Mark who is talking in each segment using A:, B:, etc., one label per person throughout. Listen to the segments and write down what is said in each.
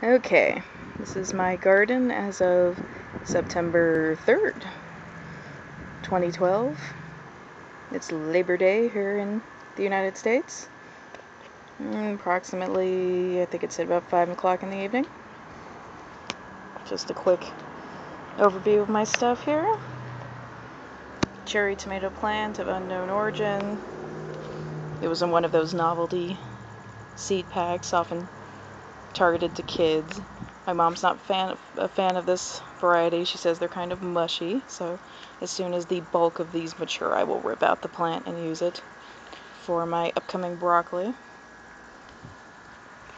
A: Okay, this is my garden as of September 3rd, 2012. It's Labor Day here in the United States. Approximately, I think it's at about 5 o'clock in the evening. Just a quick overview of my stuff here. Cherry tomato plant of unknown origin. It was in one of those novelty seed packs, often targeted to kids. My mom's not a fan of this variety. She says they're kind of mushy, so as soon as the bulk of these mature, I will rip out the plant and use it for my upcoming broccoli.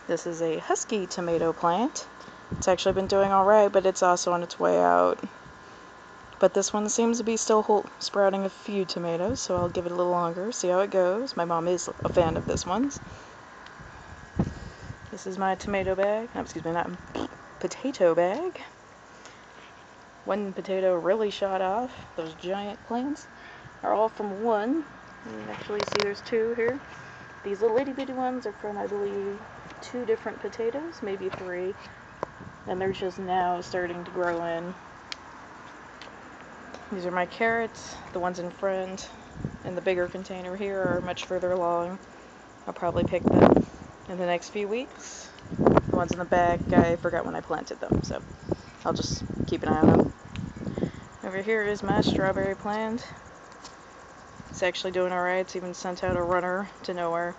A: This is a Husky tomato plant. It's actually been doing alright, but it's also on its way out. But this one seems to be still sprouting a few tomatoes, so I'll give it a little longer, see how it goes. My mom is a fan of this one's. This is my tomato bag. No, excuse me, not potato bag. One potato really shot off. Those giant plants are all from one. You can actually see there's two here. These little itty bitty ones are from, I believe, 2 different potatoes, maybe 3. And they're just now starting to grow in. These are my carrots. The ones in front in the bigger container here are much further along. I'll probably pick them in the next few weeks. The ones in the back, I forgot when I planted them, so I'll just keep an eye on them. Over here is my strawberry plant. It's actually doing alright. It's even sent out a runner to nowhere.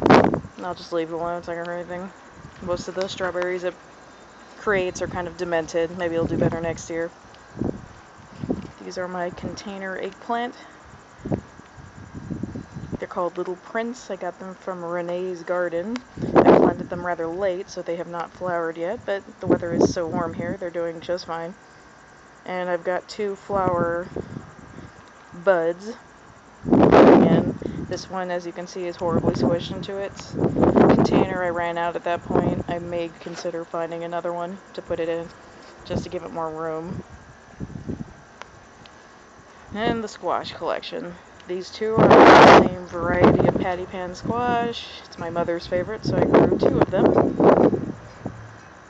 A: And I'll just leave it alone. It's not gonna hurt anything. Most of the strawberries it creates are kind of demented. Maybe it'll do better next year. These are my container eggplant. They're called Little Prince. I got them from Renee's garden. I planted them rather late, so they have not flowered yet, but the weather is so warm here, they're doing just fine. And I've got 2 flower buds coming in. This one, as you can see, is horribly squished into its container. I ran out at that point. I may consider finding another one to put it in, just to give it more room. And the squash collection. These 2 are the same variety of patty pan squash. It's my mother's favorite, so I grew 2 of them.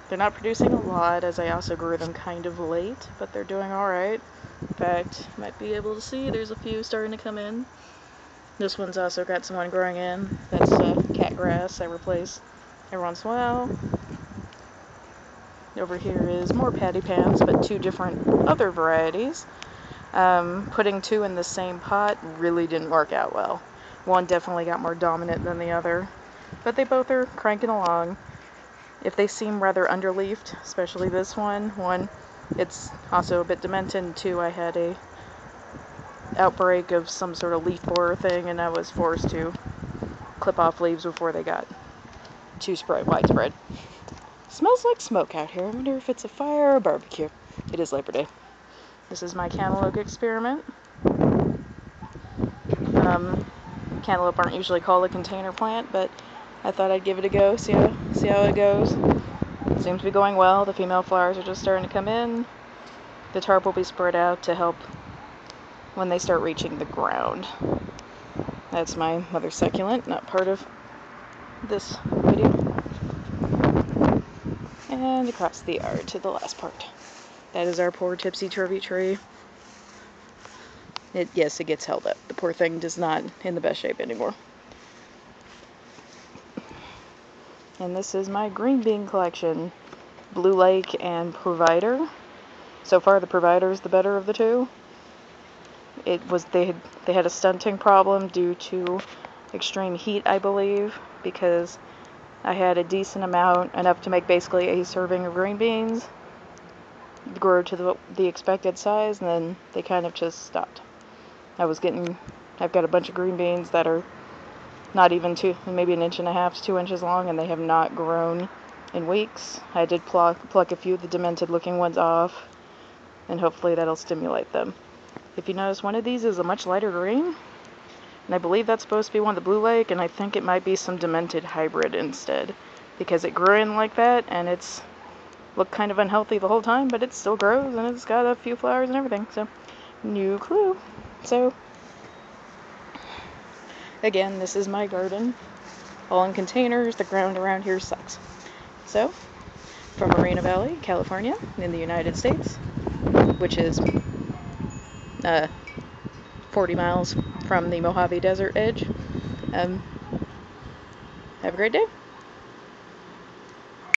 A: They're not producing a lot, as I also grew them kind of late, but they're doing alright. In fact, you might be able to see there's a few starting to come in. This one's also got someone growing in. That's cat grass I replace every once in a while. Over here is more patty pans, but 2 different other varieties. Putting 2 in the same pot really didn't work out well. One definitely got more dominant than the other, but they both are cranking along. If they seem rather underleafed, especially this one, it's also a bit demented, and 2, I had a outbreak of some sort of leaf borer thing, and I was forced to clip off leaves before they got too widespread. Smells like smoke out here. I wonder if it's a fire or a barbecue. It is Labor Day. This is my cantaloupe experiment. Cantaloupe aren't usually called a container plant, but I thought I'd give it a go, see how it goes. It seems to be going well. The female flowers are just starting to come in. The tarp will be spread out to help when they start reaching the ground. That's my mother's succulent, not part of this video. And across the yard to the last part. That is our poor tipsy-turvy tree. Yes, it gets held up. The poor thing is not in the best shape anymore. And this is my green bean collection. Blue Lake and Provider. So far, the Provider is the better of the 2. They had a stunting problem due to extreme heat, I believe, because I had a decent amount, enough to make basically a serving of green beans, grow to the expected size, and then they kind of just stopped. I've got a bunch of green beans that are not even maybe 1.5 inches to 2 inches long, and they have not grown in weeks. I did pluck a few of the demented looking ones off, and hopefully that'll stimulate them. If you notice, one of these is a much lighter green, and I believe that's supposed to be one of the Blue Lake, and I think it might be some demented hybrid instead, because it grew in like that, and it's looked kind of unhealthy the whole time, but it still grows, and it's got a few flowers and everything, so no clue. So again, this is my garden, all in containers. The ground around here sucks. So, from Moreno Valley, California, in the United States, which is 40 miles from the Mojave Desert edge. Have a great day.